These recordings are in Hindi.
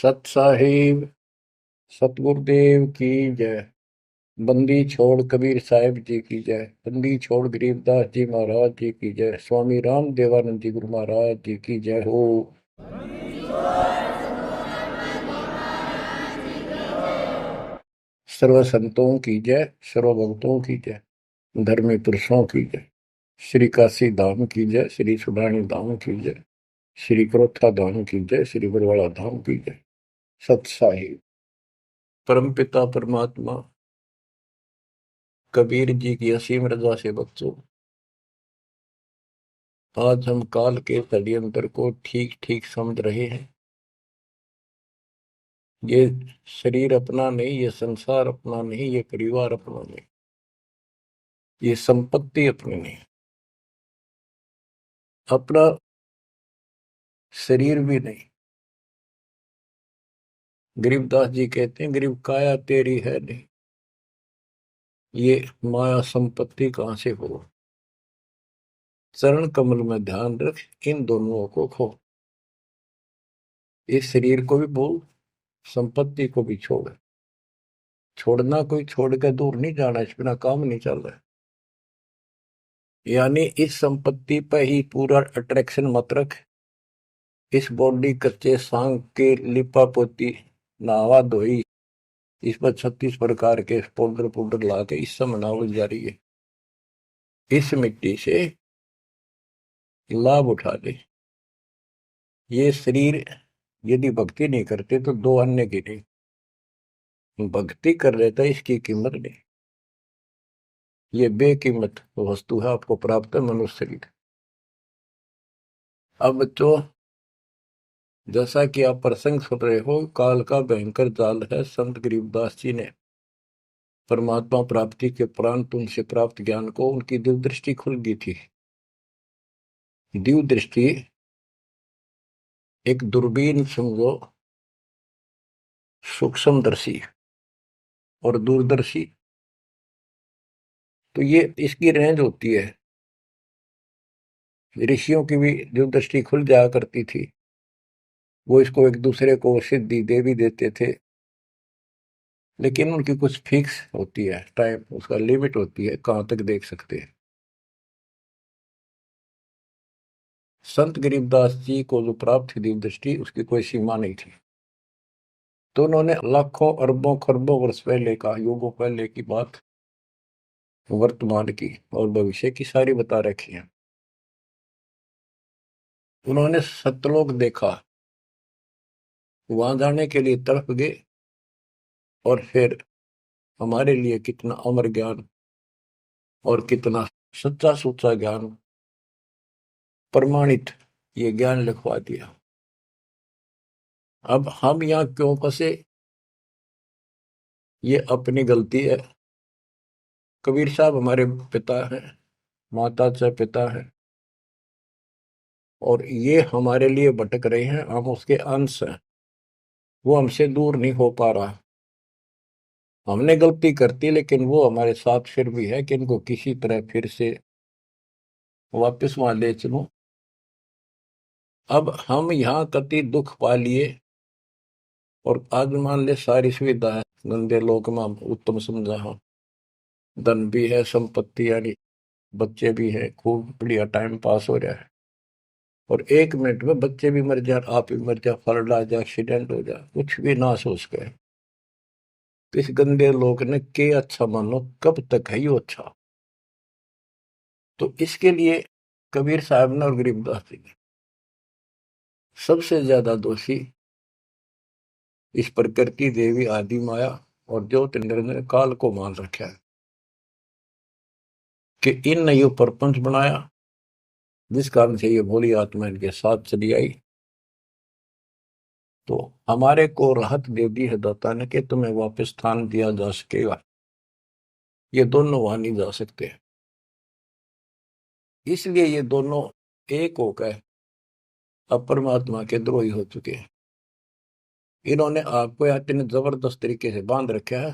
सत साहिब सतगुरुदेव की जय। बंदी छोड़ कबीर साहिब जी की जय। बंदी छोड़ गरीबदास जी महाराज जी की जय। स्वामी राम देवानंद जी गुरु महाराज जी की जय हो। सर्व संतों की जय, सर्व भक्तों की जय, धर्मी पुरुषों की जय। श्री काशी धाम की जय, श्री सुडानी धाम की जय, श्री क्रोथा धाम की जय, श्री बरवाड़ा धाम की जय। सत साहिब परमपिता परमात्मा कबीर जी की असीम रजा से बच्चों, आज हम काल के षड्यंत्र को ठीक ठीक समझ रहे हैं। ये शरीर अपना नहीं, ये संसार अपना नहीं, ये परिवार अपना नहीं, ये संपत्ति अपनी नहीं, अपना शरीर भी नहीं। गरीबदास जी कहते हैं गरीब काया तेरी है नहीं, ये माया संपत्ति कहां से हो। चरण कमल में ध्यान रख, इन दोनों को खो। इस शरीर को भी भूल, संपत्ति को भी छोड़। छोड़ना कोई छोड़ के दूर नहीं जाना, इस बिना काम नहीं चल रहा है। यानी इस संपत्ति पर ही पूरा अट्रैक्शन मत रख। इस बॉडी कच्चे सांग के लिपा पोती नहावा धोई, इस पर 36 प्रकार के पाउडर पाउडर ला के इस समय नावल जा रही है। इस मिट्टी से लाभ उठा ले। ये शरीर यदि भक्ति नहीं करते तो दो अन्य की नहीं, भक्ति कर लेता इसकी कीमत नहीं। ये बेकीमत वस्तु है, आपको प्राप्त है मनुष्य शरीर। अब बच्चों, जैसा कि आप प्रसंग सुन रहे हो, काल का भयंकर जाल है। संत गरीबदास जी ने परमात्मा प्राप्ति के उपरांत उनसे प्राप्त ज्ञान को उनकी दिव्य दृष्टि खुल गई थी। दिव्य दृष्टि एक दूरबीन समझो, सूक्ष्मदर्शी और दूरदर्शी। तो ये इसकी रेंज होती है। ऋषियों की भी दिव्य दृष्टि खुल जाया करती थी, वो इसको एक दूसरे को सिद्धि दे भी देते थे, लेकिन उनकी कुछ फिक्स होती है टाइम, उसका लिमिट होती है कहां तक देख सकते हैं। संत गरीबदास जी को जो प्राप्त थी दिव्य दृष्टि, उसकी कोई सीमा नहीं थी। तो उन्होंने लाखों अरबों खरबों वर्ष पहले का, युगों पहले की बात वर्तमान की और भविष्य की सारी बता रखी है। उन्होंने सतलोक देखा, वहां जाने के लिए तड़प गए, और फिर हमारे लिए कितना अमर ज्ञान और कितना सच्चा सुच्चा ज्ञान प्रमाणित ये ज्ञान लिखवा दिया। अब हम यहाँ क्यों फंसे, ये अपनी गलती है। कबीर साहब हमारे पिता हैं, माता से पिता है, और ये हमारे लिए भटक रहे हैं, हम उसके अंश हैं। वो हमसे दूर नहीं हो पा रहा। हमने गलती करती, लेकिन वो हमारे साथ फिर भी है कि इनको किसी तरह फिर से वापस वहां ले चलो। अब हम यहाँ कति दुख पा लिए, और आज मान ले सारी सुविधा है, गंदे लोक में हम उत्तम समझा हम, धन भी है, संपत्ति यानी बच्चे भी है, खूब बढ़िया टाइम पास हो रहा है। और 1 मिनट में बच्चे भी मर जाए, आप भी मर जाए, फ्लड आ जाए, एक्सीडेंट हो जाए, कुछ भी ना सोच गए। तो इस गंदे लोग ने के अच्छा मानो, कब तक है यो अच्छा। तो इसके लिए कबीर साहब ने और गरीबदास जी ने सबसे ज्यादा दोषी इस प्रकृति देवी आदि माया और ज्योति निरंजन काल को मान रखा है कि इन ने यो प्रपंच बनाया, जिस कारण से ये भोली आत्मा इनके साथ चली आई। तो हमारे को राहत दे दी है दाता ने कि तुम्हें वापस स्थान दिया जा सकेगा। ये दोनों वहां नहीं जा सकते, इसलिए ये दोनों एक होकर अब परमात्मा के द्रोही हो चुके हैं। इन्होंने आपको या इतने जबरदस्त तरीके से बांध रखा है,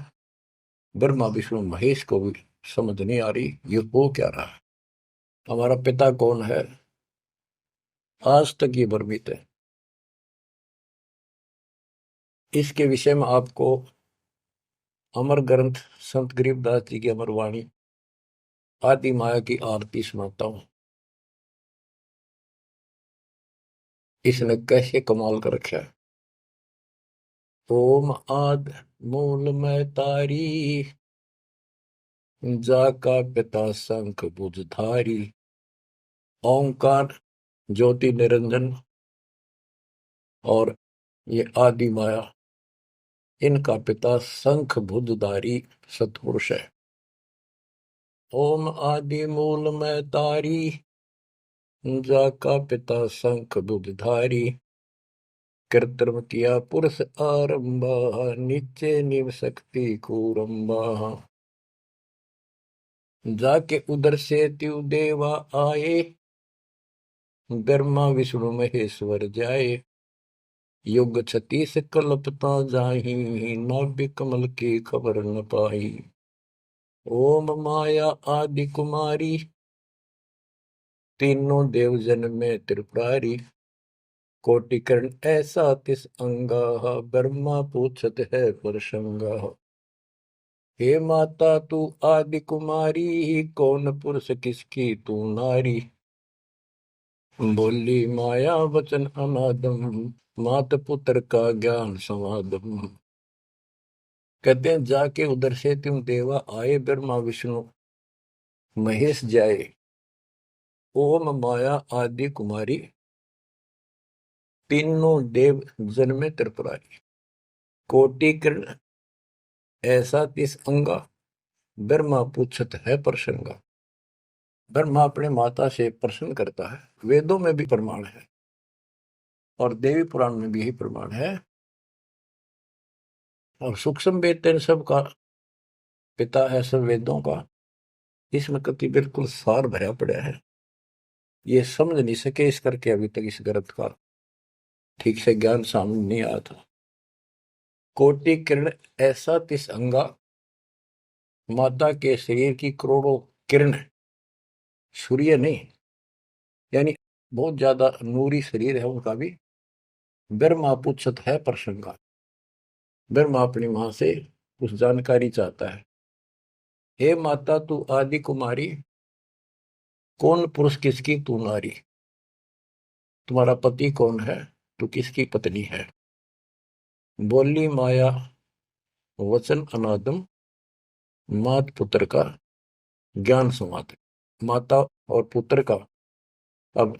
ब्रह्मा विष्णु महेश को भी समझ नहीं आ रही ये हो क्या रहा है। हमारा पिता कौन है, आज तक ये भ्रमित है। इसके विषय में आपको अमर ग्रंथ संत गरीबदास जी की अमर वाणी आदि माया की आरती सुनाता हूं। इसने कैसे कमाल कर रखा है। ओम आद मूल में तारी, जाका पिता शंख भुजधारी। ओंकार ज्योति निरंजन और ये आदि माया, इनका पिता शंख भुजधारी सतपुरुष है। ओम आदि मूल में तारी, जाका पिता शंख भुजधारी। कृत्रिम किया पुरुष आरंभा, नीचे निव शक्ति कूरंबा। जाके उधर से त्यु देवा आए, ब्रह्मा विष्णु महेश्वर जाए। युग 36 कल्पता जाही, नाभि कमल की खबर न पाई। ओम माया आदि कुमारी, तीनों देव जन में त्रिपुरारी। कोटिकर्ण ऐसा तिस अंगा, ब्रह्मा पूछत है प्रसंगा। हे माता तू आदि कुमारी, कौन पुरुष किसकी तू नारी। बोली माया वचन अनादम, मात पुत्र का ज्ञान समादम। कहते हैं जाके उधर से तुम देवा आए, ब्रह्मा विष्णु महेश जाए। ओम माया आदि कुमारी, तीनों देव जन में त्रिपुरारी। कोटि किरण ऐसा तिस अंगा, ब्रह्मा पूछत है प्रसंगा। ब्रह्मा अपने माता से प्रश्न करता है। वेदों में भी प्रमाण है और देवी पुराण में भी यही प्रमाण है। और सूक्ष्म वेद इन सब का पिता है, सब वेदों का। इसमें कति बिल्कुल सार भरा पड़ा है। ये समझ नहीं सके इस करके अभी तक इस ग्रंथ का ठीक से ज्ञान सामने नहीं आया था। कोटि किरण ऐसा तिस अंगा, माता के शरीर की करोड़ों किरण, सूर्य नहीं, यानी बहुत ज्यादा नूरी शरीर है उनका भी। ब्रह्मा पूछत है प्रसंगा। ब्रह्मा अपनी मां से कुछ जानकारी चाहता है। हे माता तू आदि कुमारी, कौन पुरुष किसकी तू नारी। तुम्हारा पति कौन है, तू किसकी पत्नी है। बोली माया वचन अनादम, मात पुत्र का ज्ञान संवाद। माता और पुत्र का अब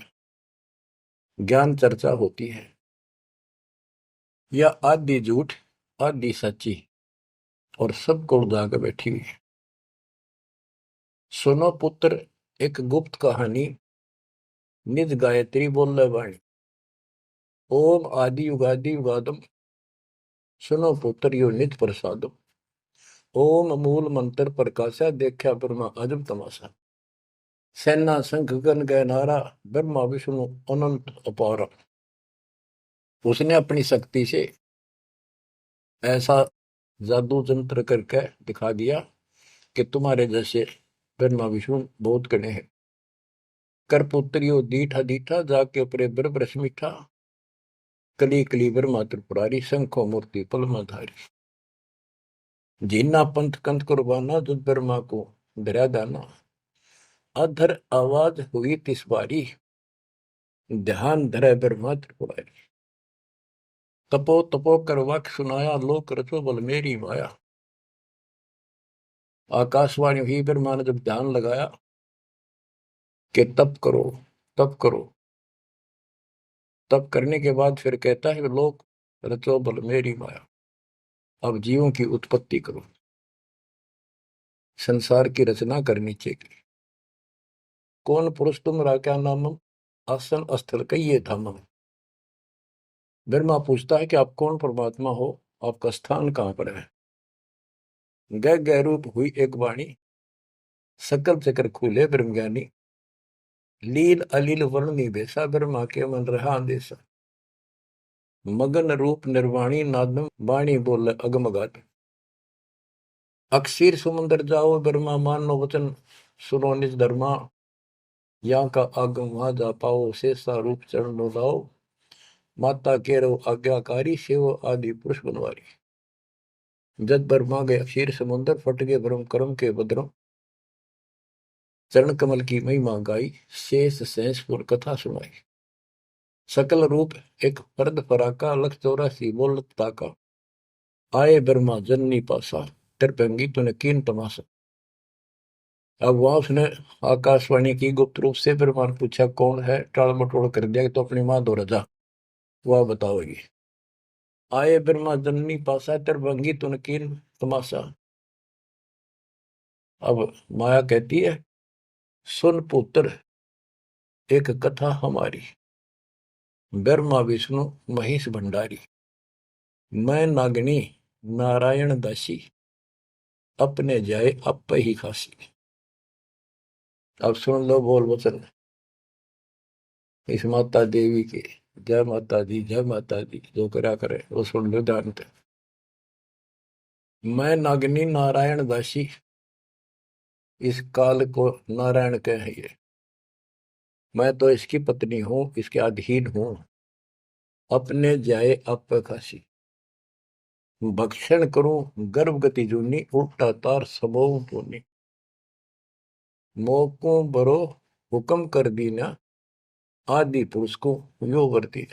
ज्ञान चर्चा होती है। यह आदि झूठ आदि सच्ची और सबको उड़ा कर बैठी हुई है। सुनो पुत्र एक गुप्त कहानी, निज गायत्री बोल वाणी। ओम आदि युगादि युगादम, सुनो पुत्र यो निज प्रसादम। ओम मूल मंत्र प्रकाशा, देखा ब्रह्मा अजब तमाशा। सेना शंख गण गए नारा, ब्रह्मा विष्णु अनंत अपारा। उसने अपनी शक्ति से ऐसा जादू जंत्र करके दिखा दिया कि तुम्हारे जैसे ब्रह्मा विष्णु बहुत गणे हैं। कर पुत्रियो दीठा दीठा, जाके उपरे ब्रह्म मीठा। कली कली ब्रह्मा त्रिपुरारी, शंखो मूर्ति पलमाधारी। जीना पंथ कंथ कुर्बाना, जुद ब्रह्मा को धरा दाना। अधर आवाज हुई तिस बारी, ध्यान धरे ब्रह्मा त्रिपुरारी। तपो तपो कर वाक्य सुनाया, लोक रचो बल मेरी माया। आकाशवाणी हुई, ब्रह्मा ने जब ध्यान लगाया कि तप करो तप करो। तप करने के बाद फिर कहता है लोक रचो बल मेरी माया। अब जीवों की उत्पत्ति करो, संसार की रचना करनी चाहिए। कौन पुरुष तुम क्या नामम, आसन स्थल कहिए धामम। ब्रह्मा पूछता है कि आप कौन परमात्मा हो, आपका स्थान कहां पर है। गह गह रूप हुई एक वाणी, सकल चक्र खुले ब्रह्म ज्ञानी। लील अलील वर्ण निवेशा, ब्रह्मा के मन रहा अंदेशा। मगन रूप निर्वाणी, नादम वाणी बोल अगमगाट। अक्षीर समुद्र जाओ, ब्रह्मा मानो वचन सुनो निज धर्मा। यहाँ का आगम वहां जा पाओ, शेषा रूप चरण लाओ। माता के रो आज्ञाकारी, शिव आदि पुरुष बनवारी। जद बर्मा गया क्षीर समुद्र, फट गए भ्रम कर्म के बद्रम। चरण कमल की महिमा गाई, शेष सहसपुर कथा सुनाई। सकल रूप एक फर्द फराका, लख 84 बोलत ताका। आए ब्रह्मा जननी पासा, त्रिभंगी तूने कीन तमाशा। अब वहां उसने आकाशवाणी की गुप्त रूप से, ब्रह्मा ने पूछा कौन है, टाल मटोल कर दिया तो अपनी मां दो रजा, वह बताओगी। आए ब्रह्मा जननी पासा, त्रिभंगी तूने कीन तमाशा। अब माया कहती है सुन पुत्र एक कथा हमारी, ब्रह्मा विष्णु महेश भंडारी। मैं नागनी नारायण दासी, अपने जाए अप ही खासी। अब सुन लो बोल वचन इस माता देवी के। जय माता दी, जय माता दी। जो करा करे वो सुन लो ध्यान से। मैं नागनी नारायण दासी, इस काल को नारायण कहे। मैं तो इसकी पत्नी हूं, इसके अधीन हूं। अपने जाए अप खासी, भक्षण करूं गर्भ गति जूनी, उल्टा तार सबो पूनी। मोको बरो हुक्म कर दीना, आदि पुरुष को यो वर्ती।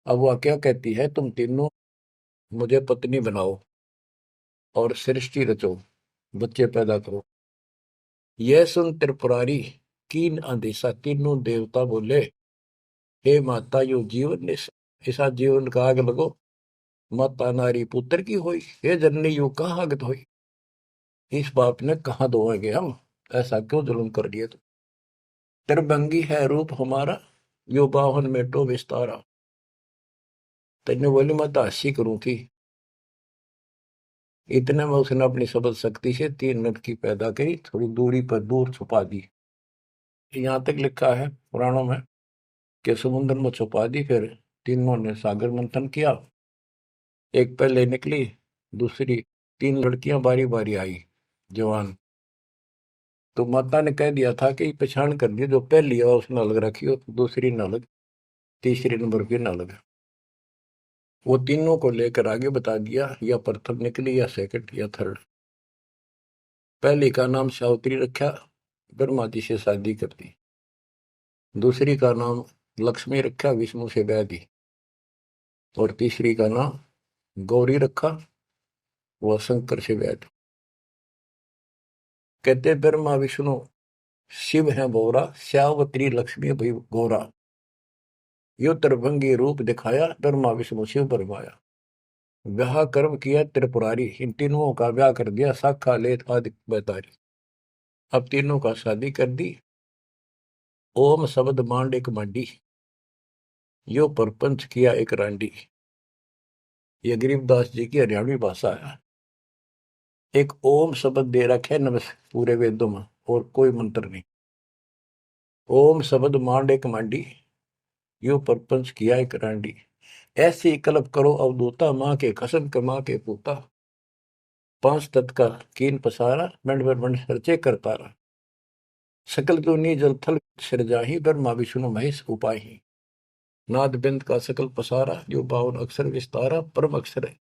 अब वह क्या कहती है, तुम तीनों मुझे पत्नी बनाओ और सृष्टि रचो, बच्चे पैदा करो। यह सुन त्रिपुरारी कीन आदेशा, तीनों देवता बोले हे माता यो जीवन निशा, ऐसा जीवन का आग लगो। माता नारी पुत्र की होई, हे जननी यू कहाँ आगत होई। इस बाप ने कहाँ धोएंगे हम, ऐसा क्यों जुल्म कर दिए तुम। त्रिभंगी है रूप हमारा, यो बाहन मेटो विस्तारा। तेने बोली माता हसी करूं की। इतने में उसने अपनी सबल शक्ति से 3 लड़की पैदा करी, थोड़ी दूरी पर दूर छुपा दी। यहां तक लिखा है पुराणों में कि समुद्र में छुपा दी। फिर तीनों ने सागर मंथन किया, एक पहले निकली, दूसरी 3 लड़कियां बारी बारी आई जवान। तो माता ने कह दिया था कि पहचान कर दिया, जो पहली है उसने अलग रखी हो, दूसरी न अलग, तीसरी नंबर की न अलग। वो तीनों को लेकर आगे बता दिया, या प्रथम निकली या सेकंड या थर्ड। पहली का नाम सावित्री रखा, ब्रह्मा जी से शादी कर दी। दूसरी का नाम लक्ष्मी रखा, विष्णु से ब्याह दी। और तीसरी का नाम गौरी रखा, वह शंकर से ब्याह दी। कहते ब्रह्मा विष्णु शिव है बोरा, श्यावत्री लक्ष्मी भई गोरा। यो त्रिभंगी रूप दिखाया, ब्रह्मा विष्णु शिव बरमाया। ब्याह कर्म किया त्रिपुरारी, इन तीनों का ब्याह कर दिया, साखा लेत आदि बैतारी। अब तीनों का शादी कर दी। ओम शब्द मांड एक मांडी, यो परपंच किया एक रांडी। ये गरीबदास जी की हरियाणवी भाषा है। एक ओम शब्द दे रखे है नमस् पूरे वेदों में, और कोई मंत्र नहीं। ओम शब्द मांड एक मांडी, यो परपंच किया एक रांडी। ऐसी कल्प करो अवधूता, माँ के कसम कमा के पूता। 5 तत्व का कीन पसारा, मंड मंड सरचे करतारा। सकल दुनी जल थल सिरजाही, ब्रह्मा विष्णु महेश उपाही। नाद बिंद का सकल पसारा, जो 52 अक्षर विस्तारा। परम अक्षर है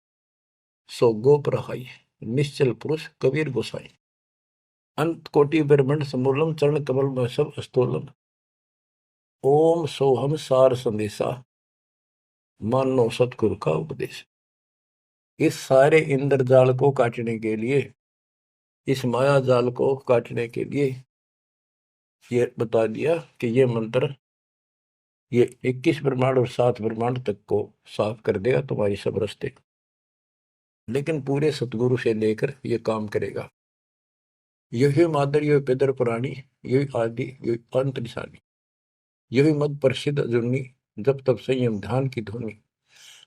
सो गोप रहाई, निश्चल पुरुष कबीर गोसाई। अंत कोटि ब्रह्मंड समूलम, चरण कमल में सब अस्तोलम। ओम सोहम सार संदेशा, मानो सतगुरु का उपदेश। इस सारे इंद्रजाल को काटने के लिए, इस माया जाल को काटने के लिए ये बता दिया कि ये मंत्र ये 21 ब्रह्मांड और 7 ब्रह्मांड तक को साफ कर देगा तुम्हारी सब रास्ते। लेकिन पूरे सतगुरु से लेकर ये काम करेगा। यही मादर, यही पितर पुराणी, यही आदि, यही अंत निशानी। यही मद प्रसिद्ध जुन्नी, जब तब संयम ध्यान की धुनी।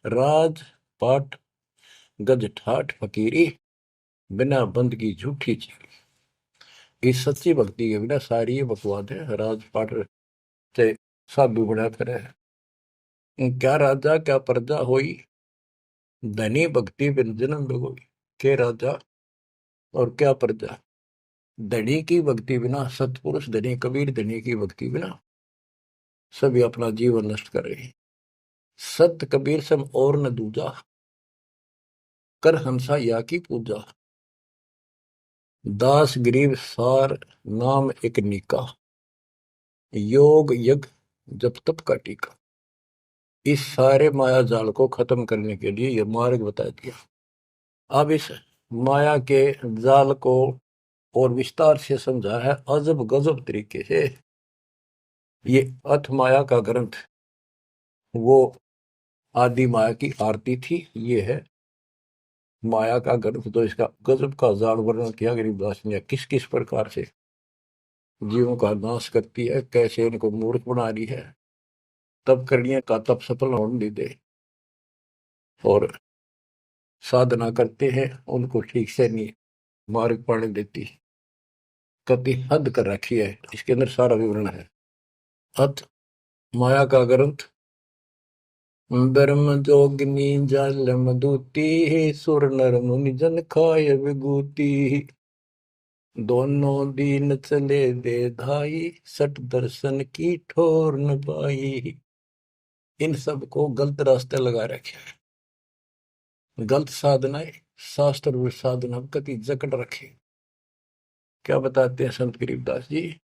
राज पाठ गज ठाठ फकीरी, बिना बंद की झूठी चीरी। इस सच्ची भक्ति के बिना सारी ये बकवाद है। राज पाठ से साधु बना फिरे है। क्या राजा क्या प्रजा होई, धनी भक्ति बिन जन्म बिगोई। के राजा और क्या प्रजा, धनी की भक्ति बिना, सतपुरुष धनी कबीर धनी की भक्ति बिना सभी अपना जीवन नष्ट कर रहे हैं। सत कबीर सम और न दूजा, कर हंसा या की पूजा। दास गरीब सार नाम एक नीका, योग यज्ञ जप तप का टीका। इस सारे माया जाल को खत्म करने के लिए यह मार्ग बता दिया। अब इस माया के जाल को और विस्तार से समझा है अजब गजब तरीके से। ये अथ माया का ग्रंथ वो आदि माया की आरती थी, ये है माया का ग्रंथ। तो इसका गजब का जाल वर्णन किया गरीबदास ने, किस किस प्रकार से जीवों का नाश करती है, कैसे इनको मूर्ख बना रही है, तब करने का तब सफल होने दे, और साधना करते हैं उनको ठीक से नहीं मार्ग पाने देती, कति हद कर रखी है। इसके अंदर सारा विवरण है। अथ माया का ग्रंथ ब्रह्म जोगिनी जाल मधुती, सुर नर मुनि जन खाय विभूति। दोनों दीन चले दे धाई, सट दर्शन की ठोर न पाई। इन सब को गलत रास्ते लगा रखे हैं, गलत साधनाएं, शास्त्र साधना कति जकड़ रखे। क्या बताते हैं संत गरीबदास जी?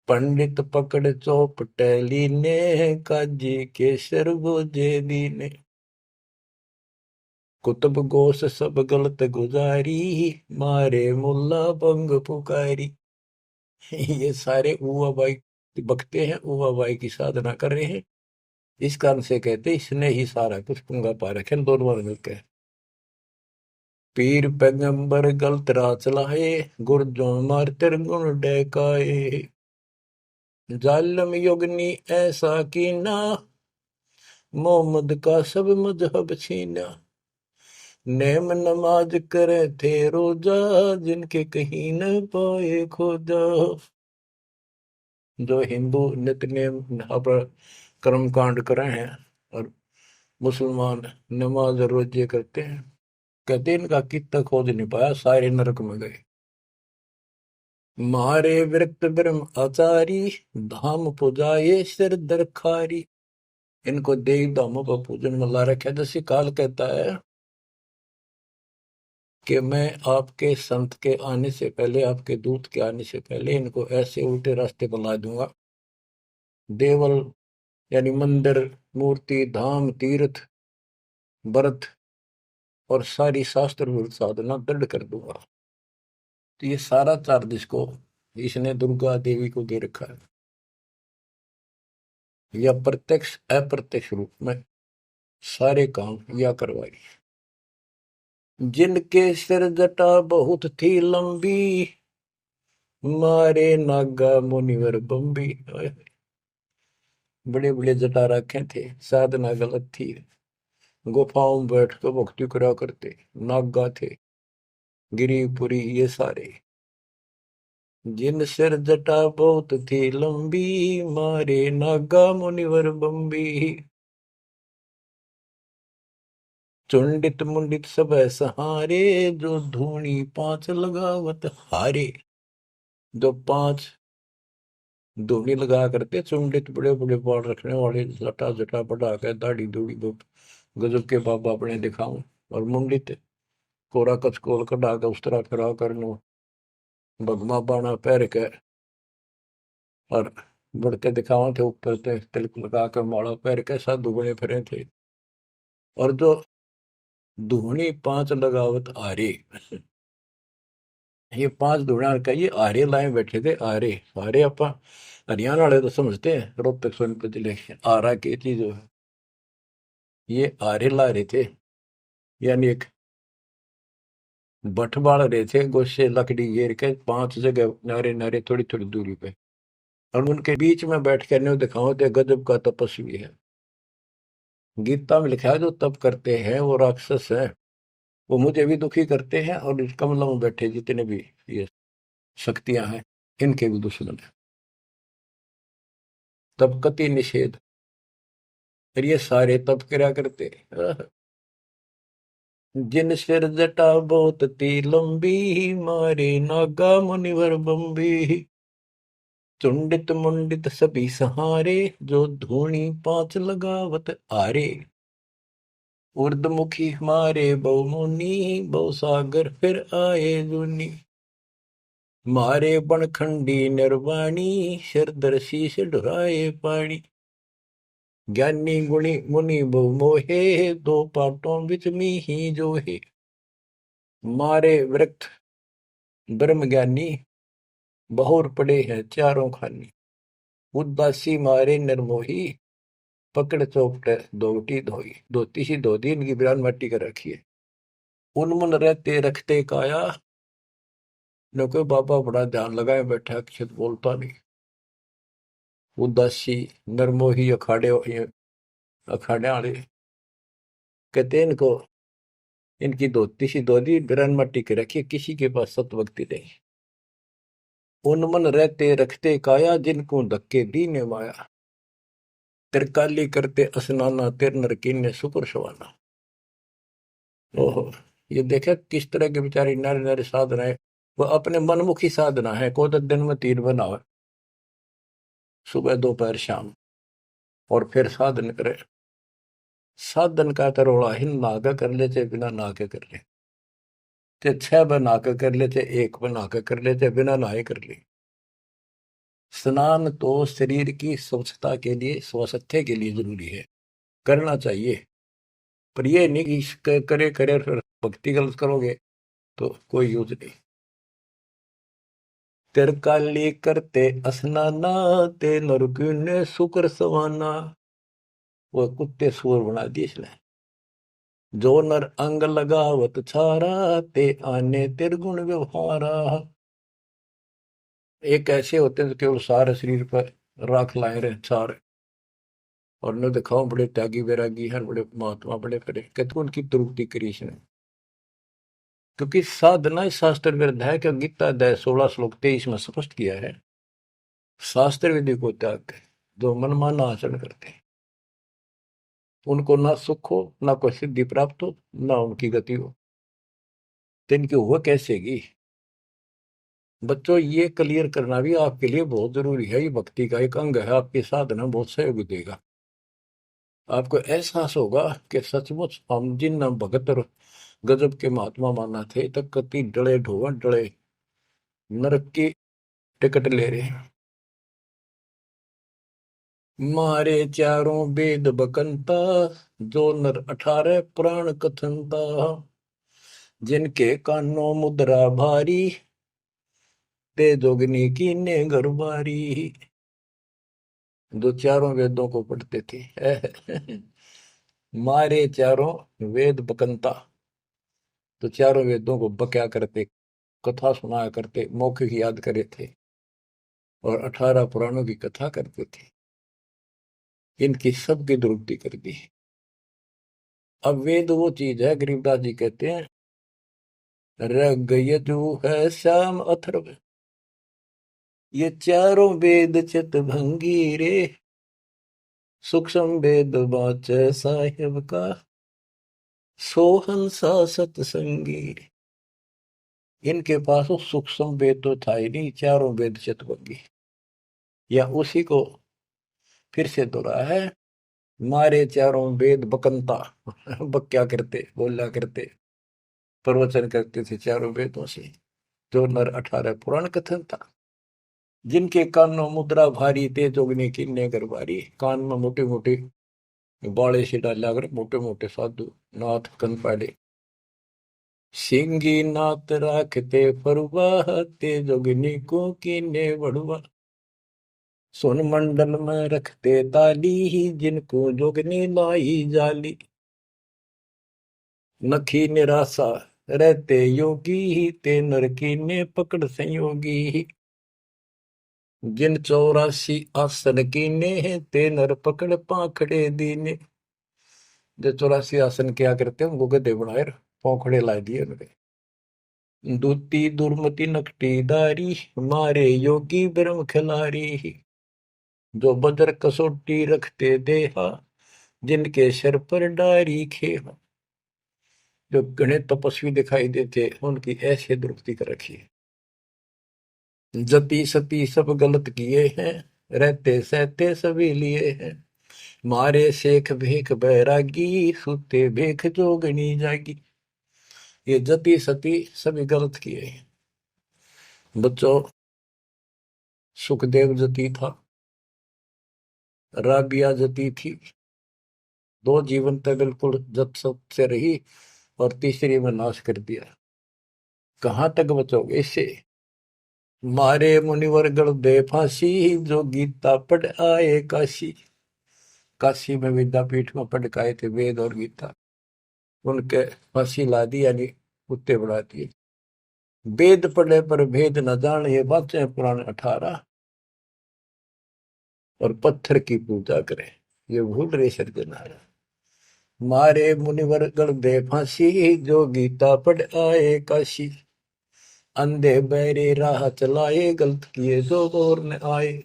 पंडित पकड़ चौपटेली ने, काजी के सरबोजे दीने। कुतुब गोस सब गलत गुजारी, मारे मुल्ला बंग पुकारी। ये सारे उवा बाई बकते हैं, उवा बाई की साधना कर रहे हैं। इस कारण से कहते इसने ही सारा कुछ पुंगा पा रखे दोनों मिलकर। पीर पैगंबर गलत राह चलाए, गुरजों मार गुण डहकाए। जालम युगनी ऐसा कीना, मोहम्मद का सब मजहब छीना। नेम नमाज करे थे रोजा, जिनके कहीं न पाए खोजा। जो हिंदू नित्य नेम कर्म कांड करे हैं और मुसलमान नमाज रोजे करते हैं, कहते इनका कितना खोज नहीं पाया, सारे नरक में गए। मारे विरक्त ब्रह्म आचारी, धाम पुजाए सिर दरखारी। इनको देव धामों पर पूजन में ला रखा है। जैसे काल कहता है कि मैं आपके संत के आने से पहले, आपके दूत के आने से पहले इनको ऐसे उल्टे रास्ते पर ला दूंगा। देवल यानी मंदिर, मूर्ति, धाम, तीर्थ, व्रत और सारी शास्त्र विरुद्ध साधना दृढ़ कर दूंगा। तो ये सारा चार्ज इसको इसने दुर्गा देवी को दे रखा है, या प्रत्यक्ष अप्रत्यक्ष रूप में सारे काम या करवाई। जिनके सिर जटा बहुत थी लंबी, मारे नागा मुनिवर बम्बी। बड़े बड़े जटा रखे थे, साधना गलत थी, गुफाओं में बैठ कर भक्ति करा करते, नागा थे, गिरिपुरी ये सारे। जिन सिर जटा बहुत थी लंबी, मारे नागा मुनिवर बम्बी। चुंडित मुंडित सब सहारे, जो धूनी पांच लगावत हारे। जो पांच धूनी लगा करते, चुंडित बड़े बड़े बाल रखने वाले, जटा जटा बढ़ा के दाढ़ी दूढ़ी गजब के बाबा अपने दिखाऊं, और मुंडित कोरा कचकोल कढ़ा के उस तरह करा कर लो, भगमा बाणा पैर के और बढ़ते दिखावा थे, ऊपर से तिलक लगा कर माला पैर के साधु बने फिरे थे। और जो धूनी पांच लगावत आरे, ये पांच धूणा का ये आरे लाए बैठे थे। आरे आरे अपा हरियाणा वाले तो समझते हैं, रोहतक सोनीपत जिले आरा की चीज है। ये आरे ला रहे थे, यानी एक बठ बाल रहे थे, गोशे लकड़ी घेर के पांच जगह नारे नारे थोड़ी थोड़ी दूरी पे, और उनके बीच में बैठ कर दिखाओ थे गजब का तपस्वी है। गीता में लिखा है जो तप करते हैं वो राक्षस है, वो मुझे भी दुखी करते हैं, और इस कमलों में बैठे जितने भी ये शक्तियां हैं इनके भी दुश्मन है। तब कति निषेध, और ये सारे तप करा करते। जिन सिर जटा बहुत ती लंबी, मारे नागा मुनिवर बम्बी। चुंडित मुंडित सभी सहारे, जो धूणी पांच लगावत आरे। उर्दमुखी हमारे बहुमुनि, बहु सागर फिर आए जुनी। मारे बनखंडी निर्वाणी, सिरदर शीश ढुराए पानी। ज्ञानी गुणी मुनि बहु मोहे, दो पाटों बिच ही जो है। मारे वृक्ष ब्रह्म ज्ञानी, बहुर पड़े हैं चारों खानी। उदासी मारे निर्मोही, पकड़ चौपट दोटी धोई। धोती सी धो दी, इनकी बिरान मट्टी कर रखी है। उनमुन रहते रखते काया, न कोई बाबा बड़ा ध्यान लगाए बैठा, अक्षत बोलता नहीं। उदासी निर्मोही अखाड़े अखाड़े वाले कहते हैं इनको, इनकी धोती सी धो दी, बिरान मट्टी कर रखी है, किसी के पास सतभक्ति नहीं। उनमन रहते रखते काया, जिनको धक्के दी ने माया। तिरकाली करते स्नाना, तिर नर कीन्हे सुपर सवाना। ओहो, ये देखे किस तरह के बेचारी नारी नारी साधना है। वो अपने मनमुखी साधना है। को तो दिन में 3 बनावे, सुबह दोपहर शाम, और फिर साधन करे। साधन का तरोड़ा हिन नागा कर ले, चाहे बिना नाके कर ले, चाहे 6 बना के कर ले, चाहे 1 बना के कर ले, चाहे बिना नहाए कर ले। स्नान तो शरीर की स्वच्छता के लिए, स्वास्थ्य के लिए जरूरी है, करना चाहिए। पर ये नहीं कि करे करे फिर भक्ति गलत करोगे तो कोई यूज नहीं। तिरकाली करते स्नाना, ते नरकुन शुक्र सवाना। वो कुत्ते सुअर बना दिए इसने। जो नर अंग लगावत छारा, ते आने तिरगुण व्यवहारा। एक ऐसे होते हैं जो केवल सारे शरीर पर राख लाए रहे छार, और न दिखाओ बड़े त्यागी वैरागी हैं, बड़े महात्मा बड़े करे, कहते उनकी त्रुटि करी इसने। क्योंकि साधना शास्त्र विरुद्ध है। कि गीता अध्याय 16 श्लोक 23 में स्पष्ट किया है, शास्त्र विधि को त्याग कर जो मनमाना आचरण करते हैं, उनको ना सुख हो, ना कोई सिद्धि प्राप्त हो, ना उनकी गति हो। तो इनकी हुआ कैसे की बच्चों, ये क्लियर करना भी आपके लिए बहुत जरूरी है। ये भक्ति का एक अंग है, आपकी साधना बहुत सहयोग देगा। आपको एहसास होगा कि सचमुच हम जिन भगत और गजब के महात्मा माना थे, तक कति डले ढोवन डले नरक की टिकट ले रहे हैं। मारे चारों वेद बकंता, जो नर 18 पुराण कथनता। जिनके कानों मुद्रा भारी, ते जोगनी कीने गरबारी। जो चारों वेदों को पढ़ते थे। मारे चारों वेद बकंता, तो चारों वेदों को बक्या करते, कथा सुनाया करते, मौखिक याद करे थे, और 18 पुराणों की कथा करते थे। इनकी सबकी दुरुक्ति कर दी। अब वेद वो चीज है, गरीबदास जी कहते हैं, रग यजु है श्याम अथर्व, ये चारों वेद चित भंगी रे। सूक्ष्म वेद बाच साहिब का, सोहन सा सतसंगी रे। इनके पास वो सूक्ष्म वेद तो था ही नहीं, चारों वेद चित भंगी। या उसी को फिर से दोहराया है, मारे चारों वेद बकंता। बक्या करते, बोला करते, प्रवचन करते थे चारों वेदों से, जो नर 18 पुराण कथन था। जिनके कानों मुद्रा भारी, ते जोगनी कीने गरबारी। कान में मोटे मोटे बाले से डाला कर, मोटे मोटे साधु नाथ कन पाड़े। सिंगी नाथ राखते फरुआ, ते जोगनी को कीने बड़ुआ। सोन मंडल में रखते ताली, जिनको जोगनी लाई जाली। नखी निराशा रहते योगी, ते नरकी ने पकड़ संयोगी। जिन 84 आसन कीने, ते नर पकड़ पाखड़े दीने। जो 84 आसन क्या करते हैं, उनको गधे बनाए पौखड़े ला दिए उनके। दूती दुर्मति नकटी दारी, मारे योगी ब्रह्म खिलारी। जो बदर कसोटी रखते देहा, जिनके सिर पर डारी खेहा। जो घने तपस्वी दिखाई देते, उनकी ऐसे दुरुक्ति कर रखी है। जति सती सब गलत किए हैं, रहते सहते सभी लिए हैं। मारे शेख भेख बैरागी, सुते भेख जोगनी जागी। ये जति सती सभी गलत किए हैं। बच्चों, सुखदेव जति था, राबिया जति थी। दो जीवन तक बिल्कुल जत सत से रही और तीसरी में नाश कर दिया। कहां तक बचोगे इससे? मारे मुनिवर गण दे फांसी, जो गीता पढ़ आए काशी। काशी में विद्यापीठ में पढ़ के आए थे वेद और गीता, उनके फांसी ला दी, यानी कुत्ते बढ़ा दिए। वेद पढ़े पर भेद न जान, ये बातें पुराण 18। और पत्थर की पूजा करे, ये भूल रहे सज्जनारा। मारे मुनिवर गण दे फांसी, जो गीता पढ़ आए काशी। अंधे बहरे राह चलाए, गलत किए जो और न आए।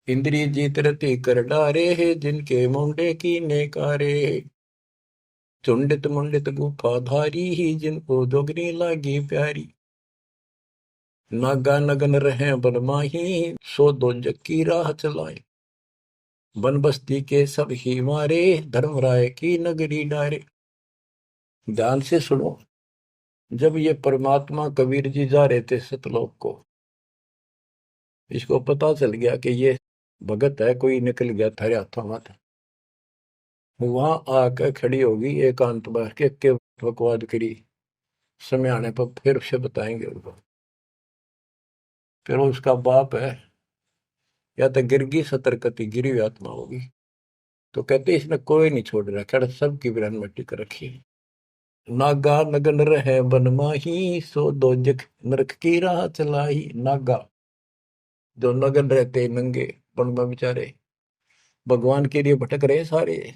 इंद्री जीत रति कर डारे है, जिनके मुंडे की नेकारे। चुंडित मुंडित गुफा धारी ही, जिनको जोगनी लागी प्यारी। नागा नगन रहे बनमाही, सो दो की राह चलाए। वन बस्ती के सब ही मारे, धर्मराय की नगरी डारे। ध्यान से सुनो। जब ये परमात्मा कबीर जी जा रहे थे सतलोक को, इसको पता चल गया कि ये भगत है, कोई निकल गया थारे हाथों में। वहां आकर खड़ी होगी एकांत बैठ के बकवाद करी। समय आने पर फिर से बताएंगे उनको। फिर उसका बाप है, या तो गिरगी सतर्कती गिरी हुई आत्मा होगी। तो कहते इसने कोई नहीं छोड़ रखा, सबकी बिरान मिट्टी कर रखी। नागा नगन रहे बनमाही, सो दो नरक की राह चलाई। नागा जो नगन रहते नंगे वन में बेचारे, भगवान के लिए भटक रहे सारे,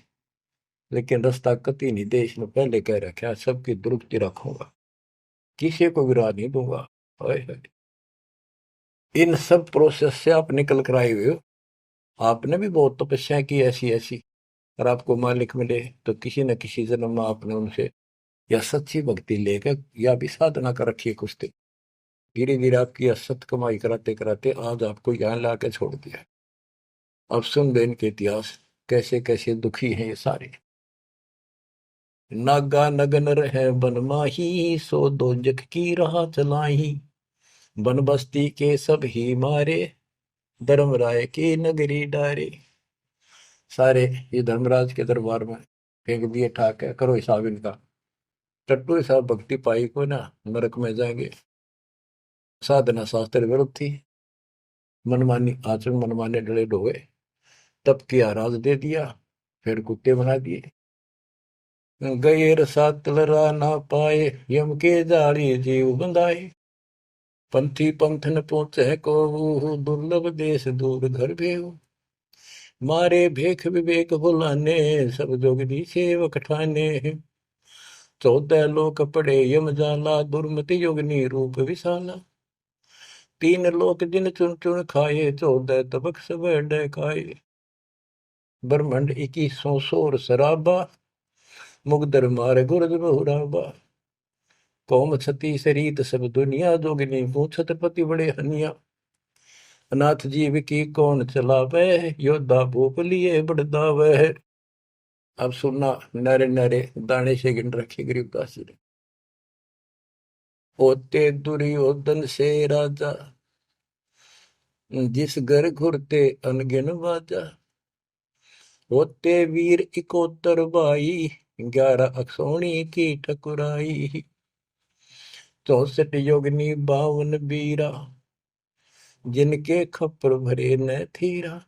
लेकिन रास्ता कति नहीं दे। इसने पहले कह रखा सबकी दुरुक्ति रखूंगा, किसी को विराह नहीं दूंगा। इन सब प्रोसेस से आप निकल कर आए हुए हो। आपने भी बहुत तपस्या की ऐसी ऐसी, और आपको मालिक मिले तो किसी न किसी जन्म में आपने उनसे या सच्ची भक्ति लेकर या भी साधना कर रखी है कुछ दिन। धीरे धीरे आपकी असत कमाई कराते कराते आज आपको यहाँ ला के छोड़ दिया। अब सुन दे इनके इतिहास, कैसे कैसे दुखी हैं ये सारे। नागा नगन रहे बनमाही, सो दो की राह चलाई। बन बस्ती के सब ही मारे, धर्मराय की नगरी डारे। सारे ये धर्मराज के दरबार में फेंक दिए ठाक है, करो हिसाब इनका। टट्टू हिसाब भक्ति पाई को ना नरक में जाएंगे। साधना शास्त्र विरुद्ध थी, मनमानी आचरण, मनमाने डले ढोए, तब किया राज दे दिया, फिर कुत्ते बना दिए। गैर सात लरा ना पाए, यम के जाली जीव बंधाए। पंथी पंथ न पहुंचे को, दुर्लभ देश दूर घर भेऊ। मारे भेख विवेक बुलाने, सब जोगदी सेवक ठाने। 14 लोक पड़े यम जाला, दुर्मति योगनी रूप विशाला। 3 लोक जिन चुन चुन खाए, 14 तबक सब खाए। ब्रह्मंड 21 सोर शराबा, मुगदर मार गुरद बहुराबा। कौम छती शरीत सब दुनिया, जोगिनी पूछत पति बड़े हनिया। अनाथ जीव की कौन चलावे, योद्धा भूप लिए बड़दावे। अब सुनना, नारे नारे दाने से गिन रखे गरीबदास जी ने। होते दुर्योधन से राजा, जिस घर घुरते अनगिन बाजा। होते वीर इकोतर भाई, 11 अक्षौणी की ठकुराई। 64 योगनी 52 बीरा, जिनके खप्पर भरे न थीरा।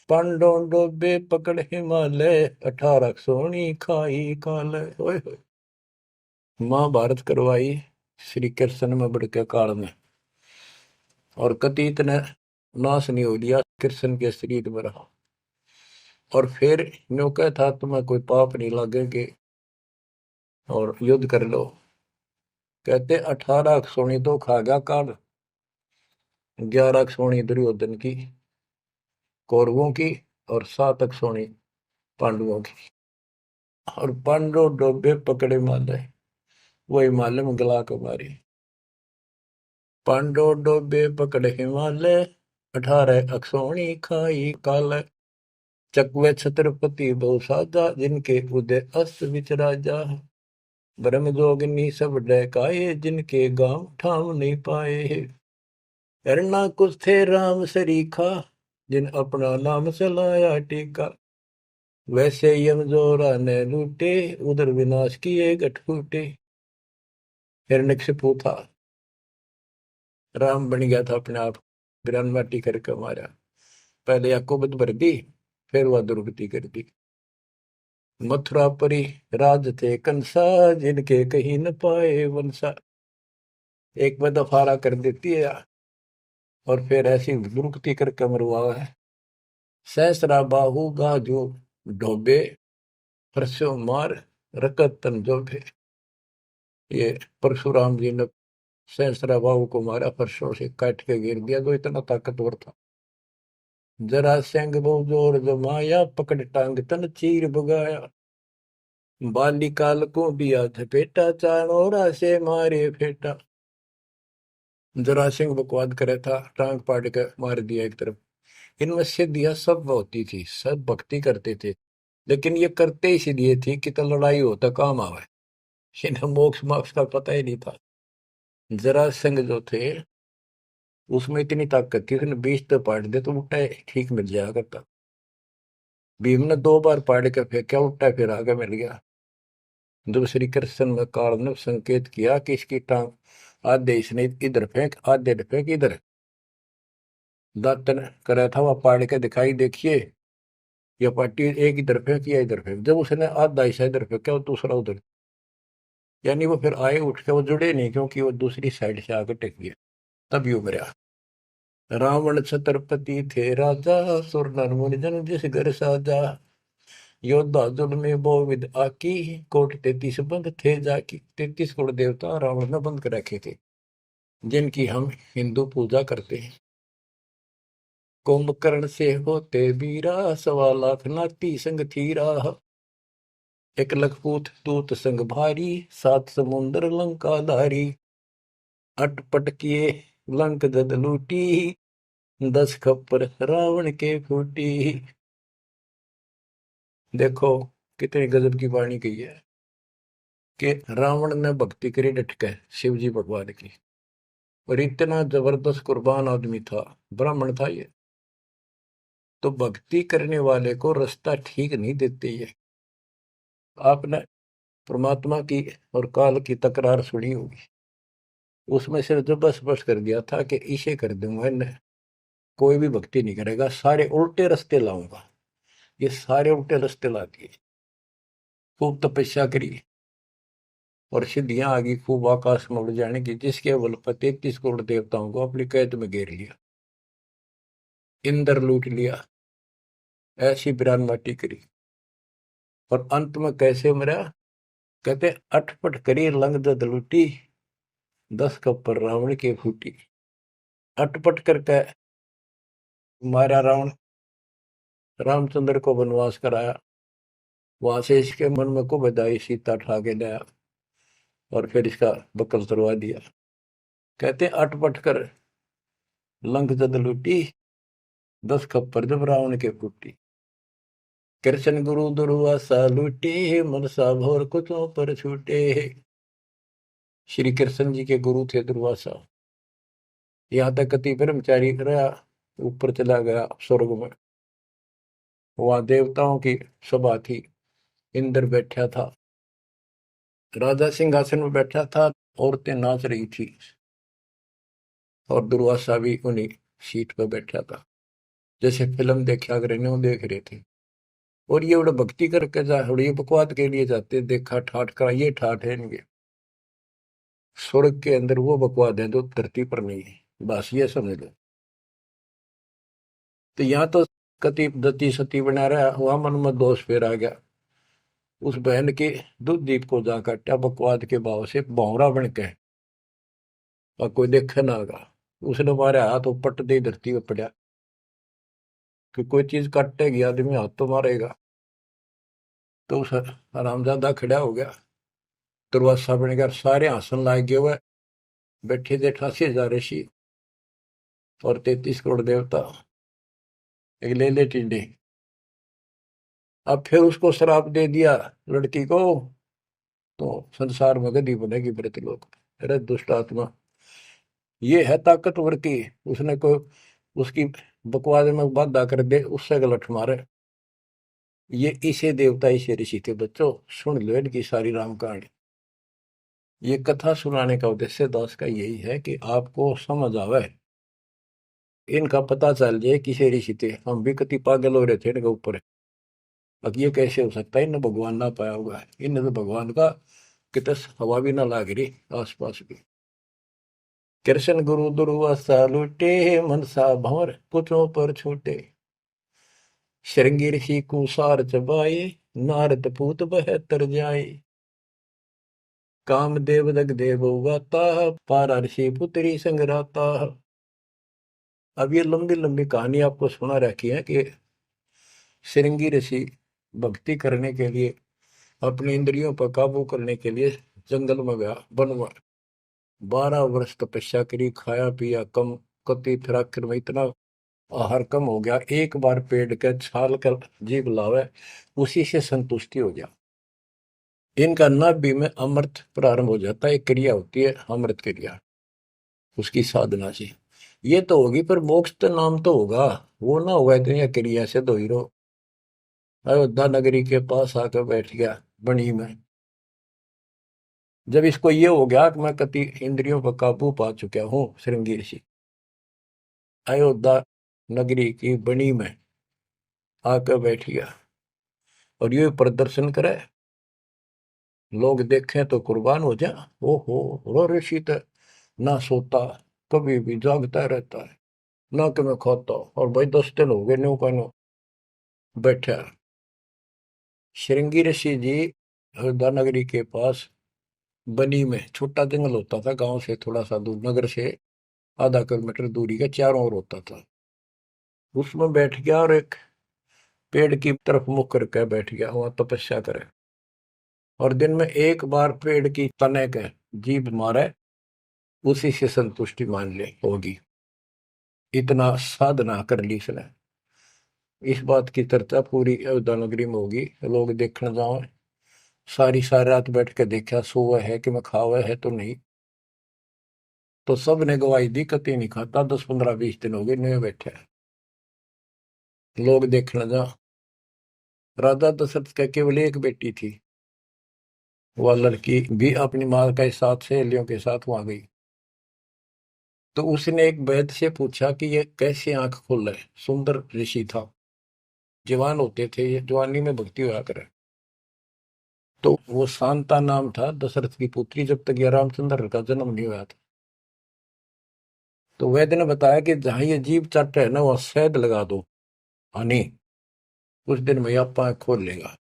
पांडों डोबे पकड़ हिमालय, 18 सोनी खाई काल। महाभारत करवाई श्री कृष्ण में बड़के काल में, और कति इतने नाश नहीं हो लिया कृष्ण के शरीर में रहा। और फिर न्यो था तुम्हें कोई पाप नहीं लगेंगे और युद्ध कर लो। कहते 18 सोनी तो खा गया काल, 11 सोनी दुर्योधन की कौरवों की, और 7 सोनी पांडवों की। और पांडव डोबे पकड़े माले, वो हिमालय में गला को मारी। पांडो डोबे पकड़ हिमालय, 18 अक्षौणी खाई काल। चकवे छत्रपति बहु साजा, जिनके उदय अस्त विचराजा। ब्रह्म जोगिनी सब डहकाए, जिनके गांव ठाम नहीं पाए। करना कुछ थे राम सरीखा, जिन अपना नाम चलाया टीका। वैसे यम जोरा ने लूटे, उधर विनाश किए गठ फूटे। हिरण्यकशिपु था, राम बन गया था अपने आप, ग्रान माटी करके मारा। पहले याकूबत भर दी, फिर वह दुर्गति कर दी। मथुरा परी राज थे कंसा, जिनके कहीं न पाए वंशा। एक में दफारा कर देती है और फिर ऐसी दुर्गति करके मरवा है। सहस्रा बाहु गाजो ढोबे, परसों मार रकत तन जोबे। ये परशुराम जी ने सहस्रा बाहु को मारा, परसों से काट के गिर दिया, जो इतना ताकतवर था। जरा सिंह बहु जोर जमाया, पकड़ टांग तन चीर भगाया। बालिकाल को बिया झपेटा, चाणोरा से मारे फेटा। जरा सिंह बकवाद करे था, टांग पाड़ के मार दिया एक तरफ। इनमें सिद्धियां सब होती थी, सब भक्ति करते थे, लेकिन ये करते इसलिए थी कि तो लड़ाई हो तो काम आवे। इन्हें मोक्ष मोक्ष का पता ही नहीं था। जरा सिंह जो थे उसमें इतनी ताकत थी, उसने 20 तो पाड़ दे तो उल्टा ठीक मिल जाया करता। भीम ने 2 बार पाड़ के फेंका, उल्टा फिर आगे मिल गया। जब श्री कृष्ण में काल ने संकेत किया कि इसकी टांग आधे इसने इधर फेंक, आधे फेंक इधर, दातन कर था वह पाड़ के दिखाई, देखिए ये पार्टी एक इधर फेंक या इधर फेंक। जब उसने आधा हिस्सा इधर फेंका, दूसरा उधर, यानी वो फिर आए उठ के, वो जुड़े नहीं, क्योंकि वो दूसरी साइड से आगे टेक गया, तभी उभरा। रावण छत्रपति थे राजा, सुर नर मुनि जन जिस घर साजा। योद्धा जुल में बहुविध आकी, कोट 33 बंद थे जाकी। 33 कोट देवता रावण ने बंद कर रखे थे, जिनकी हम हिंदू पूजा करते हैं। कुंभकर्ण से होते वीरा, 1.25 लाख नाती संग थीरा। एक लखपूत दूत संग भारी, 7 समुंदर लंका धारी। अटपट किए लंक जद लूटी, 10 खप्पर रावण के फूटी। देखो कितनी गजब की वाणी कही है कि रावण ने भक्ति करी डट के शिव जी भगवान की, और इतना जबरदस्त कुर्बान आदमी था, ब्राह्मण था ये। तो भक्ति करने वाले को रास्ता ठीक नहीं देते ये। आपने परमात्मा की और काल की तकरार सुनी होगी, उसमें सिर्फ जब स्पष्ट कर दिया था कि इसे कर दूंगा, इन्हें कोई भी भक्ति नहीं करेगा, सारे उल्टे रास्ते लाऊंगा। ये सारे उल्टे रास्ते ला दिए। खूब तपस्या करी और सिद्धियां आ गई, खूब आकाश में उड़ जाने की, जिसके बल पर 33 करोड़ देवताओं को अपनी कैद में घेर लिया, इंद्र लूट लिया, ऐसी बिरान माटी करी। और अंत में कैसे मरा? कहते अटपट करी लंग दद लूटी, 10 कप्पर रावण के फूटी। अटपट करके मारा रावण, रामचंद्र को वनवास कराया, वहां से इसके मन में को बधाई, सीता ठा के लाया और फिर इसका बकल तुड़वा दिया। कहते अटपट कर लंक जद लूटी, 10 खप्पर जब रावण के फूटी। कृष्ण गुरु दुर्वासा लूटे, मनसा भोर कुचों पर छूटे। श्री कृष्ण जी के गुरु थे दुर्वासा। यहाँ तक कति ब्रह्मचारी रहा, ऊपर चला गया स्वर्ग में। वहां देवताओं की सभा थी, इंद्र बैठा था, राजा सिंहासन में बैठा था, औरतें नाच रही थी, और दुर्वासा भी उन्हीं सीट पर बैठा था, जैसे फिल्म देखा कर देख रहे थे। और ये बड़े भक्ति करके जा, ये बकवाद के लिए जाते, देखा ठाठ करा, ये ठाठ है इनके। स्वर्ग के अंदर वो बकवाद है जो धरती पर नहीं है, बस ये समझ लो। तो यहाँ तो कति दती सती बना रहा, वहां मन में दोष फिर आ गया। उस बहन के दूध दीप को जा काटा बकवाद के भाव से, भौरा बन के, और कोई देखे ना आगा। उसने मारे हाथ पट दे धरती पर पड़ा, कि कोई चीज काटेगी आदमी हाथ तो मारेगा। तो उस हरामजादा खड़ा हो गया, दुर्वासा बन गया, सारे हंसन लाग गए हुए। बैठे थे 88,000 ऋषि और 33 करोड़ देवता, एक ले ले टिंडे। अब फिर उसको श्राप दे दिया लड़की को, तो संसार में गदी बनेगी मृतलोक में। अरे दुष्ट आत्मा, ये है ताकतवर की, उसने को उसकी बकवास में बाधा कर दे, उससे गलत मारे। ये इसे देवता इसे ऋषि थे बच्चों, सुन लो इनकी सारी राम कहानी। ये कथा सुनाने का उद्देश्य दास का यही है कि आपको समझ आवे, इनका पता चल जाए किसे ऋषि थे। हम भी कति पागल हो रहे थे इनके ऊपर। अब ये कैसे हो सकता है, इन्हें भगवान ना पाया होगा, इन्हें तो भगवान का कितने हवा भी ना लाग रही आसपास भी। कृष्ण गुरु दुर्वासा लूटे, मनसा भंवर पुत्रों पर छूटे। श्रृंगी ऋषि कुसार चबाए, नारद पूत बहत्तर जाए। कामदेव दग देव गाता, पारा ऋषि पुत्री संगराता। अब ये लंबी लंबी कहानी आपको सुना रखी है कि श्रृंगी ऋषि भक्ति करने के लिए, अपनी इंद्रियों पर काबू करने के लिए जंगल में गया, वन में 12 वर्ष तपस्या करी, खाया पिया कम, कति फिर आखिर में इतना आहार कम हो गया, एक बार पेड़ के छाल कर जीभ लावे, उसी से संतुष्टि हो गया। इनका नाभि में अमृत प्रारंभ हो जाता है, एक क्रिया होती है अमृत क्रिया, उसकी साधना से ये तो होगी, पर मोक्ष तो नाम तो होगा, वो ना होगा इतनी क्रिया से दो हीरो। अयोध्या नगरी के पास आकर बैठ गया बनी में। जब इसको ये हो गया कि मैं कति इंद्रियों पर काबू पा चुका हूं, श्रृंगी ऋषि अयोध्या नगरी की बनी में आकर बैठ गया और ये प्रदर्शन करे, लोग देखें तो कुर्बान हो जाए। ओहो, रो ऋषि तो ना सोता, कभी भी जागता रहता है, ना कि मैं खाता। और भाई 10 दिन हो गए न्यू का न्यू बैठा। श्रृंगी ऋषि जी अयोध्या नगरी के पास बनी में, छोटा जंगल होता था, गांव से थोड़ा सा दूर, नगर से आधा किलोमीटर दूरी का, चारों ओर होता था। उसमें बैठ गया और एक पेड़ की तरफ मुख करके बैठ गया, वहां तपस्या करे। और दिन में एक बार पेड़ की तने के जीभ मारे, उसी से संतुष्टि मान ले होगी। इतना साधना कर ली इसने। इस बात की चर्चा पूरी अयोध्या नगरी में होगी, लोग देखने जाओ। सारी सारी रात बैठ के देखा, सोवा है कि मैं खावा है तो नहीं। तो सब ने गवाही दी, कति नहीं खाता, 10 15 20 दिन हो गए नहीं बैठे, लोग देखने जा। राजा दशरथ का केवल एक बेटी थी, वह लड़की भी अपनी माँ के साथ सहेलियों के साथ वहां गई। तो उसने एक वैद्य से पूछा कि ये कैसे आंख खोल रहे। सुंदर ऋषि था, जवान होते थे, ये जवानी में भक्ति हुआ करे। तो वो शांता नाम था दशरथ की पुत्री, जब तक ये रामचंद्र का जन्म नहीं हुआ था। तो वैद्य ने बताया कि जहां ये जीभ चट है ना, वहां शहद लगा दो हनी, कुछ दिन में आप आंख खोल लेगा।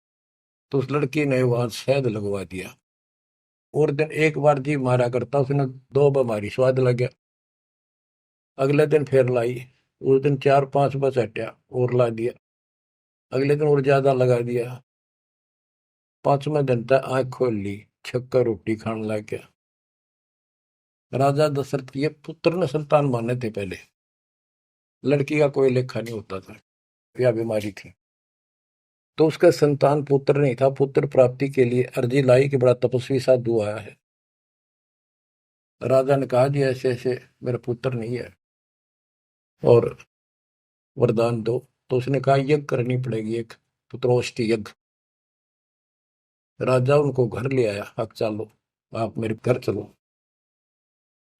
तो उस लड़की ने वहां शहद लगवा दिया। और दिन एक बार जीभ मारा करता, उसने 2 बार स्वाद लग गया। अगले दिन फिर लाई, उस दिन 4 5 बस हटा और ला दिया। अगले दिन और ज्यादा लगा दिया। 5वें दिन तक आंख खोल ली, छक्का रोटी खाने लग गया। राजा दशरथ के पुत्र ने संतान माने थे पहले, लड़की का कोई लेखा नहीं होता था, या बीमारी थी। तो उसका संतान पुत्र नहीं था, पुत्र प्राप्ति के लिए अर्जी लाई कि बड़ा तपस्वी साधु आया है। राजा ने कहा जी ऐसे ऐसे मेरा पुत्र नहीं है और वरदान दो। तो उसने कहा यज्ञ करनी पड़ेगी, एक पुत्रोष्टि यज्ञ। राजा उनको घर ले आया, अब चलो आप मेरे घर चलो।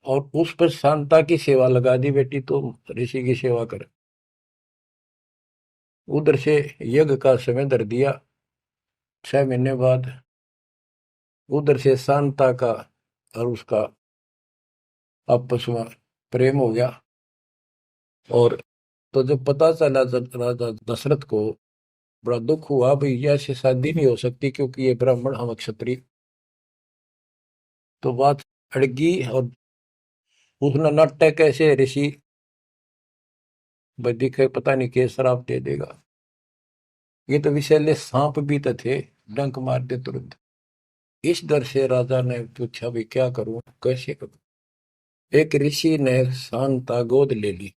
और उस पर शांता की सेवा लगा दी, बेटी तो ऋषि की सेवा कर। उधर से यज्ञ का समय धर दिया। 6 महीने बाद उधर से शांता का और उसका आपस में प्रेम हो गया। और तो जब पता चला राजा दशरथ को बड़ा दुख हुआ, भाई ऐसी शादी नहीं हो सकती क्योंकि ये ब्राह्मण हम क्षत्रिय। तो बात अड़गी और उसने नाट्य कैसे ऋषि भाई दिखे, पता नहीं के शराब दे देगा। ये तो विषैले सांप भी तो थे, डंक मार दे तुरंत। इस डर से राजा ने पूछा भी क्या करूं, कैसे करूं। एक ऋषि ने शांता गोद ले ली।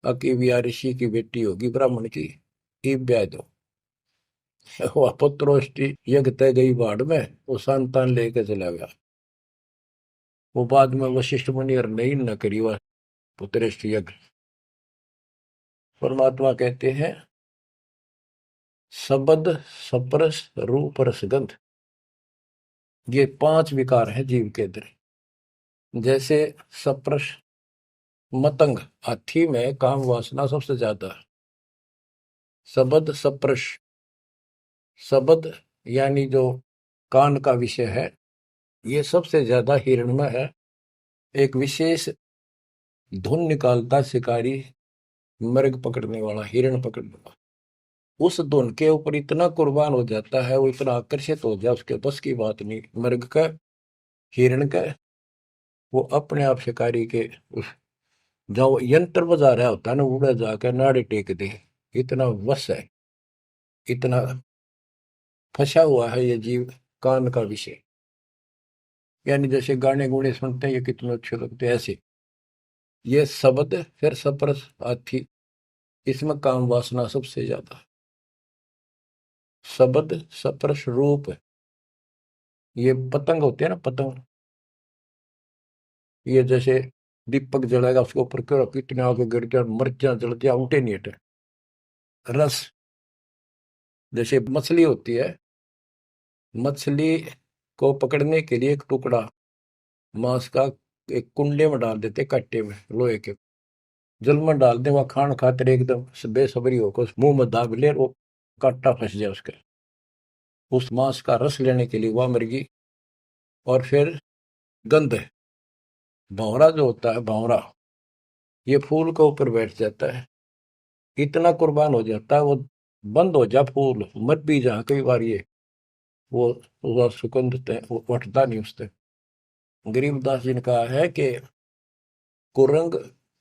अकीविया ऋषि की बेटी होगी ब्राह्मण की, ई ब्याह दो। वह पुत्रोष्टि यज्ञ तय गई बाढ़ में, वो संतान लेके चला गया। वो बाद में वशिष्ठ मुनि और नहीं न करी वह पुत्रेष्टि यज्ञ। परमात्मा कहते हैं शब्द सप्रस रूप रसगंध, ये 5 विकार हैं जीव के अंदर। जैसे सप्रस मतंग, हाथी में काम वासना सबसे ज्यादा है। शब्द सप्रस, शब्द यानी जो कान का विषय है, ये सबसे ज्यादा हिरण में है। एक विशेष धुन निकालता शिकारी, मृग पकड़ने वाला, हिरण पकड़ने वाला, उस धुन के ऊपर इतना कुर्बान हो जाता है, वो इतना आकर्षित हो जाए, उसके बस की बात नहीं मृग का, हिरण का। वो अपने आप शिकारी के उस जो यंत्र बजा रहा होता है ना, उड़ा जाकर नाड़े टेक दे, इतना वश है, इतना फंसा हुआ है ये जीव कान का विषय। यानी जैसे गाने गुणे सुनते हैं ये कितने अच्छे लगते हैं, ऐसे ये शब्द फिर सप्रस हाथी, इसमें काम वासना सबसे ज्यादा। शब्द सप्रस रूप, ये पतंग होते हैं ना, पतंग, ये जैसे दीपक जलाएगा उसके ऊपर क्यों कितने आगे गिर जाए, मिर्चा जल जाए, उठे नहीं हटे। रस, जैसे मछली होती है, मछली को पकड़ने के लिए एक टुकड़ा मांस का एक कुंडे में डाल देते, कट्टे में लोहे के, जल में डाल दे, वह खान खाते एकदम बेसब्री होकर उस मुंह में दाब ले, वो कांटा फंस जाए उसके, उस मांस का रस लेने के लिए वह मुर्गी। और फिर गंध, भंवरा जो होता है, भंवरा ये फूल के ऊपर बैठ जाता है, इतना कुर्बान हो जाता है, वो बंद हो जा फूल मत भी जा, कई बार ये वो सुगंध वो उठता नहीं उससे। गरीबदास जी ने कहा है कि कुरंग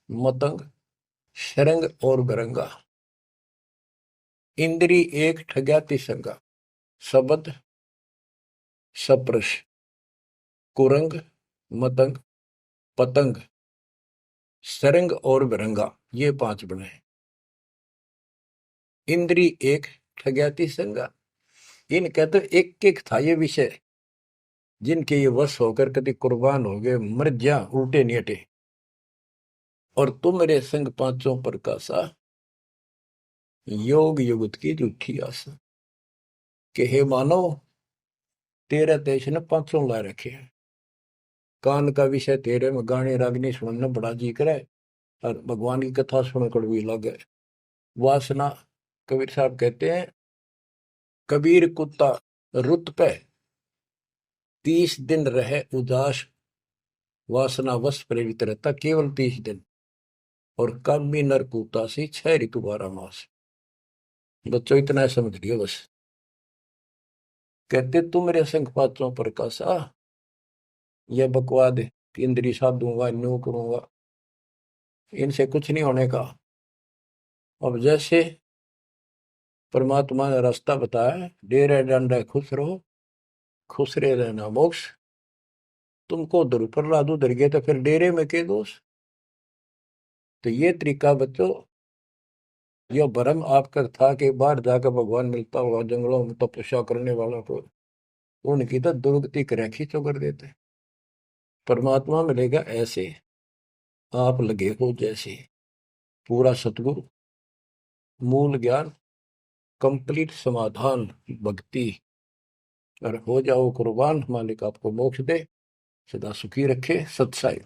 मतंग शरंग और बरंगा, इंद्री एक ठग्याति संगा। शब्द सप्रश कुरंग मतंग पतंग सरंग और बरंगा, ये 5 बने। इंद्री एक ठग्याति संगा, इनका तो एक एक था ये विषय, जिनके ये वश होकर कभी कुर्बान हो गए, मर जा उल्टे नहीं हटे। और तुम रे संग पांचों प्रकाशा, योग युगत की झूठी आशा। कि हे मानव, तेरे देश ने 500 ला रखे हैं, कान का विषय तेरे में गाने रागनी सुनने बड़ा जी करे, और भगवान की कथा सुन कड़वी लगे। वासना, कबीर साहब कहते हैं कबीर कुत्ता रुत पे 30 दिन रहे उदास, वासना वश प्रेरित रहता केवल 30 दिन, और कामी नर कुत्ता से 6 ऋतु 12 मास। बच्चों इतना समझ लियो बस। कहते तुम मेरे संग पात्रों पर कासा, यह बकवाद इंद्री साधूंगा न्यू करूंगा, इनसे कुछ नहीं होने का। अब जैसे परमात्मा ने रास्ता बताया, डेरे डंडा खुश रहो, खुश रहे रहना मोक्ष। तुमको उधर प्रहलाद उधर गए तो फिर डेरे में के दोष। तो ये तरीका बच्चों, यह भ्रम आपका था कि बाहर जाकर भगवान मिलता होगा जंगलों में तपस्या करने वालों को, उनकी तो दुर्गति कर खींचो कर देते। परमात्मा मिलेगा ऐसे आप लगे हो जैसे, पूरा सतगुरु, मूल ज्ञान, कंप्लीट समाधान, भक्ति, और हो जाओ कुर्बान, मालिक आपको मोक्ष दे, सदा सुखी रखे। सत्साई।